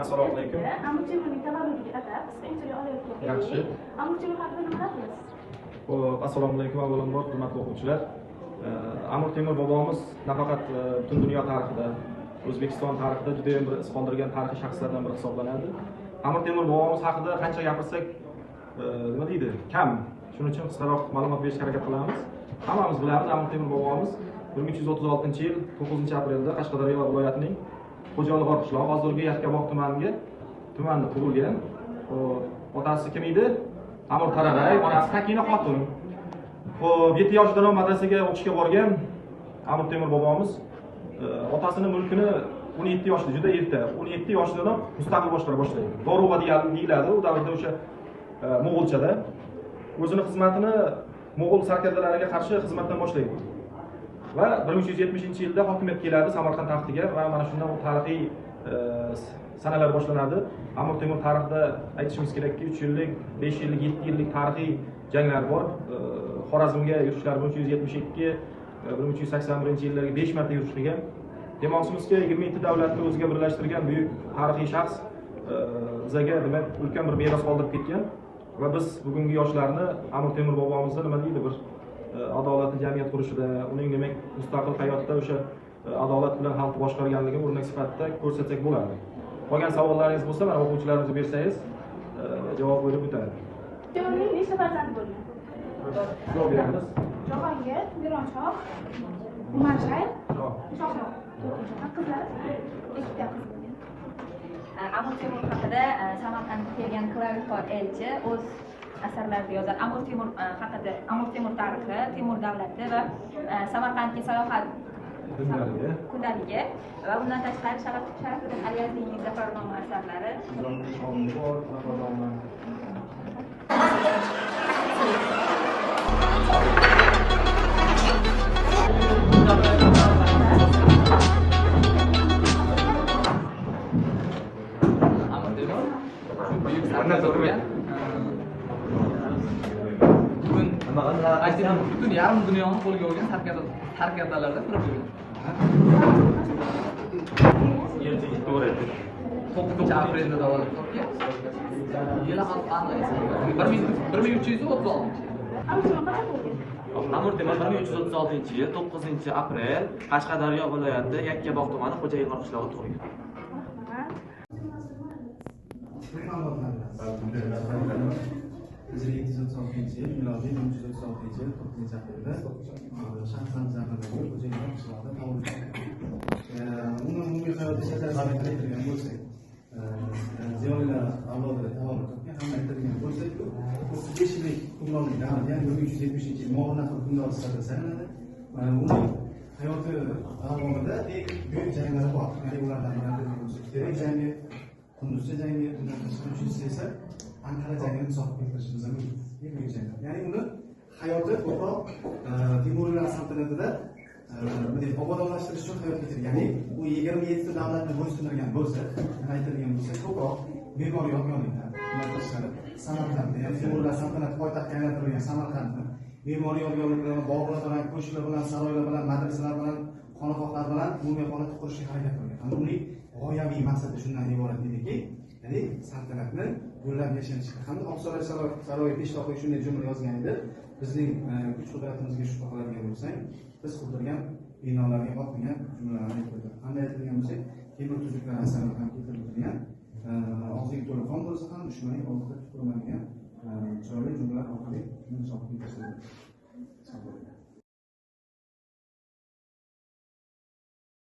Assalomu alaykum. Amir Temurning tavalludiga atab qisqa intervyu olayotgan edik. Yaxshi. Amir Temur haqida nima bilasiz? Xo'p, assalomu alaykum avvalambor hurmatli o'quvchilar. Amir Temur bobomiz nafaqat butun dunyo tarixida, O'zbekiston tarixida juda ham bir iz qoldirgan tarixiy shaxslardan biri hisoblanadi. Amir Temur bobomiz haqida qancha gapirsak, nima deydi, kam. Shuning uchun qisqaroq ma'lumot berishga harakat qilamiz. Hammamiz bilamiz, Amir Temur bobomiz 1336-yil 9-aprelda Qashqadaryo viloyatining Xo'jalig'or qishlog'i, hozirgi Yakkabog' tumanida tug'ilgan. Otasi kim edi? Amir Tararay, onasi Sakina xotin. Xo'p, 7 yoshidanoq madrasaga o'qishga borgan Amir Temur bobomiz otasining mulkini 17 yoshida, juda erta, 17 yoshidanoq mustaqil boshqara boshlaydi. Dorug'a deyiladi, u davrda o'sha Mo'g'ulchada o'zini xizmatini Mo'g'ul sarkardalariga qarshi xizmatdan boshlaydi. Va 1370-yilda hokimiyat keladi Samarqand taxtiga va mana shundan u tarixiy sanalar boshlanadi. Amir Temur tarixida aytishimiz kerakki, 3 yillik, 5 yillik, 7 yillik tarixiy janglar bor. Xorazmga yurishlar 1372, 1381-yillarga 5 marta yurish qilgan. Demoqchimizki, 27 davlatni o'ziga birlashtirgan buyuk tarixiy shaxs bizga demak ulkan bir meros qoldirib ketgan va biz bugungi yoshlarni Amir Temur bobomizni nima deydi, bir adolatli jamiyat qurishida, uning demak mustaqil hayotda o'sha adolat bilan xalqni boshqarganligini o'rnak sifatida ko'rsatsak bo'ladi. Qolgan savollaringiz bo'lsa, mana o'quvchilarimizga bersangiz, javob berib o'tadi. Temurning nechta farzandi bo'lgan? Javob beramiz. Jahongir, Mironshah, Umarshayx, Shohroq. Qizlar ikkita qiz bo'lgan. Amir Temur haqida Samarqandga kelgan Klavifor elchi o'z asarlarida yozadi. Amir Temur haqida, Amir Temur tarixi, Temur davlati va Samarqandga sayohat kundaligi va undan tashqari Sharafuddin Aliyazovning zafarnoma asarlari. Butun yarim dunyoni qo'lga olgan sarkardalardan biri bo'lgan. 9-aprelda davolat topgan. Yili aniq 1336. Amir Temur qachon bo'lgan? Amir Temur 1336-yil 9-aprel Qashqadaryo viloyati Yakkabog' tumani Xo'jalig'or qishlog'ida tug'ilgan. Hijriy 736-yil, milodiy 1336-yil 9-aprelda Shahrisabz shahrida Xo'jalig'or qishlog'ida tug'ilgan. Uni umumiy hayotiga tarjima qiladigan bo'lsak, ziyolilar avlodida tavallud topgan, hamma aytadigan bo'lsak, 35 yillik hukmronlik davri, ya'ni 1370-yil Mo'g'ul hukmdori sifatida sanaladi. Uning hayoti davomida eng buyuk janglar bor. Ya'ni ulardan biri Terek jangi, Qunduzcha jangi, undan tashqari uchinchisi esa Anqara jangini hisobga keltirishimiz mumkin. Eng buyuk janglar. Ya'ni uni hayoti ko'proq Temuriylar saltanatida obodonlashtirish uchun hayot kechirgan. Ya'ni u 27 ta davlatni bo'ysundirgan bo'lsa, aytilgan bo'lsa, ko'proq me'moriy yodgorliklar, undan tashqari Samarqandda, ya'ni Temuriylar saltanati poytaxtga aylantirilgan Samarqandni me'moriy yodgorliklar, bog'lar bilan, ko'shklar bilan, saroylar bilan, madrasalar bilan, xonaqohlar bilan umumiy holatda qurishga harakat qilgan. Hamda uning g'oyaviy maqsadi shundan iborat ediki, ya'ni saltanatni gullab yashanishga. Hamda Oqsaroy saroyi peshtoqiga shunday jumla yozgan edi. Bizning kuch qudratimizga shubha qiladigan bo'lsak, biz qurdirgan binolarga botmagan jumlalarni aytadi. Qanday aytilgan bo'lsak, Temur tuzuklar asarida ham keltirilgan, og'ziga to'la qon bo'lsa ham dushmanga oldiga tutilmagan chiroyli jumlalar orqali